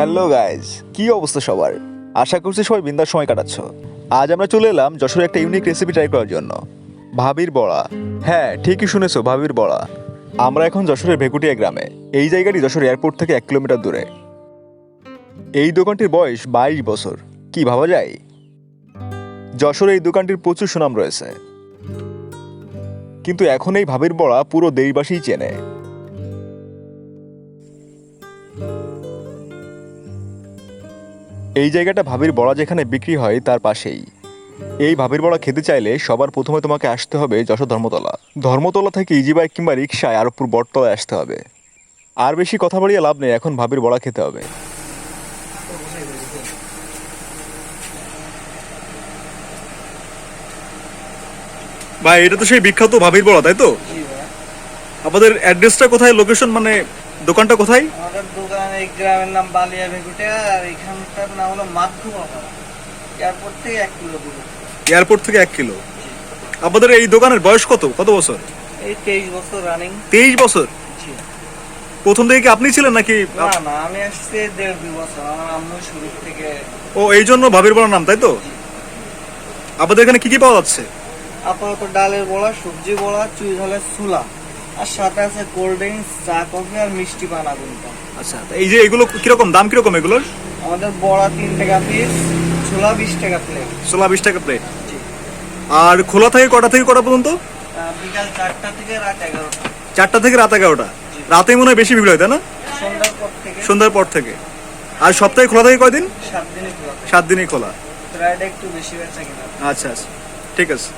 Hello guys, কি অবস্থা সবার? আশা করছি সবাই বিন্দাস সময় কাটাচ্ছ। আজ আমরা চলে এলাম যশোরে একটা ইউনিক রেসিপি ট্রাই করার জন্য, ভাবির বড়া। হ্যাঁ, ঠিকই শুনেছো, ভাবির বড়া। আমরা এখন যশোরের ভেকুটিয়া গ্রামে। এই জায়গাটি যশোর এয়ারপোর্ট থেকে 1 কিলোমিটার দূরে। এই দোকানটির বয়স 22 বছর। কি ভাবা যায়? যশোরে এই দোকানটির প্রচুর সুনাম রয়েছে, কিন্তু এখন এই ভাবির বড়া পুরো দেশবাসীই চেনে। এই জায়গাটা ভাবির বড়া যেখানে বিক্রি হয় তার পাশেই। এই ভাবির বড়া খেতে চাইলে সবার প্রথমে তোমাকে আসতে হবে যশোর ধর্মতলা। ধর্মতলা থেকে ইজি বাইক কিংবা রিক্সায় আরবপুর বটতলায় আসতে হবে। আর বেশি কথা বাড়িয়ে লাভ নেই, এখন ভাবির বড়া খেতে হবে। ভাই, এটা তো সেই বিখ্যাত ভাবির বড়া, তাই তো? আপনাদের অ্যাড্রেসটা কোথায়, লোকেশন মানে দোকানটা কোথায়? আমাদের দোকান এই গ্রামের নাম বালিয়া ভেকুটিয়া, আর এখানকার নাম হলো মাধ্যমাপাড়া। এয়ারপোর্ট থেকে 1 কিলো দূরে। এয়ারপোর্ট থেকে 1 কিলো। আপনাদের এই দোকানের বয়স কত বছর? এই 23 বছর রানিং। 23 বছর? প্রথম থেকে কি আপনি ছিলেন নাকি? না, আমি আসছি 1.5 বছর। আমার আম্মু শুরু থেকে। ও, এই জন্য ভাবির বড়ার নাম, তাই তো? আপনাদের এখানে কি কি পাওয়া যাচ্ছে? আপাতত ডালের বড়া, সবজি বড়া, চুই ঝালের ছুলা, আর সাথে আছে কোল্ড ড্রিঙ্কস, চা, কফি আর মিষ্টি পান আগুনটা। আচ্ছা, এই যে এগুলো কিরকম দাম, কিরকম এগুলোর? আমাদের বড়া 3 টাকা পিস, ছোলা 20 টাকা প্লেট। ছোলা 20 টাকা প্লেট। আর খোলা থেকে কটা থেকে কটা পর্যন্ত? বিকাল 4টা থেকে রাত 11টা। 4টা থেকে রাত 11টা। রাতে মনে হয় বেশি ভিড় হয়, তাই না? সন্ধ্যার পর থেকে। আর সপ্তাহে খোলা থাকে কয়দিন? 7 দিনই খোলা। 7 দিনই খোলা। ফ্রাইডে একটু বেশি বেচা কিনা। আচ্ছা, ঠিক আছে।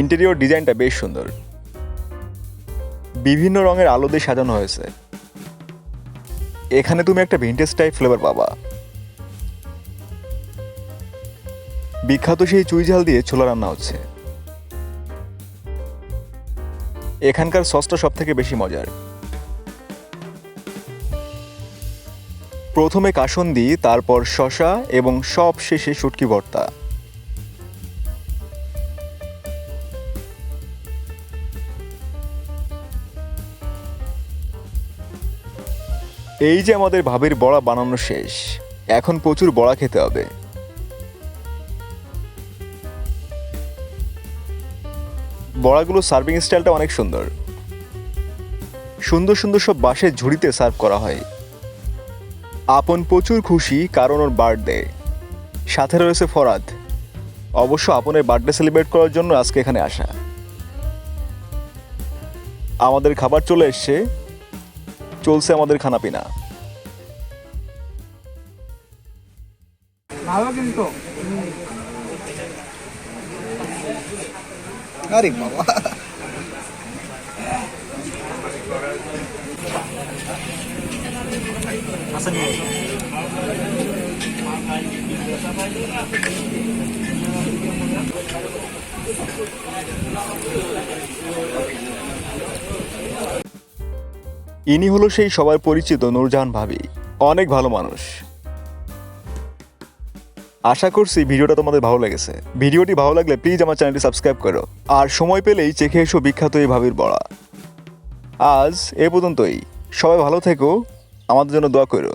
ইন্টেরিয়র ডিজাইনটা বেশ সুন্দর, বিভিন্ন রঙের আলো দিয়ে সাজানো হয়েছে। এখানে তুমি একটা ভিন্টেজ টাইপ ফ্লেভার পাবা। বিখ্যাত সেই চুই ঝাল দিয়ে ছোলা রান্না হচ্ছে। এখানকার সসটা সব থেকে বেশি মজার। প্রথমে কাসুন্দি, তারপর শসা এবং সব শেষে শুটকি ভর্তা। এই যে আমাদের ভাবির বড়া বানানো শেষ, এখন প্রচুর বড়া খেতে হবে। বড়াগুলো সার্ভিং স্টাইলটা অনেক সুন্দর। সুন্দর সুন্দর সব বাঁশের ঝুড়িতে সার্ভ করা হয়। আপন প্রচুর খুশি কারণ ওর বার্থডে। সাথে রয়েছে ফরাদ। অবশ্য আপনের বার্থডে সেলিব্রেট করার জন্য আজকে এখানে আসা। আমাদের খাবার চলে এসছে, চলছে আমাদের খানাপিনা। ভালো কিন্তু। আরে বাবা, ইনি হলো সেই সবার পরিচিত নূরজাহান ভাবি। অনেক ভালো মানুষ। আশা করছি ভিডিওটা তোমাদের ভালো লেগেছে। ভিডিওটি ভালো লাগলে প্লিজ আমার চ্যানেলটি সাবস্ক্রাইব করো, আর সময় পেলেই চেখে এসো বিখ্যাত এই ভাবির বড়া। আজ এ পর্যন্তই। সবাই ভালো থেকো, আমাদের জন্য দোয়া করো।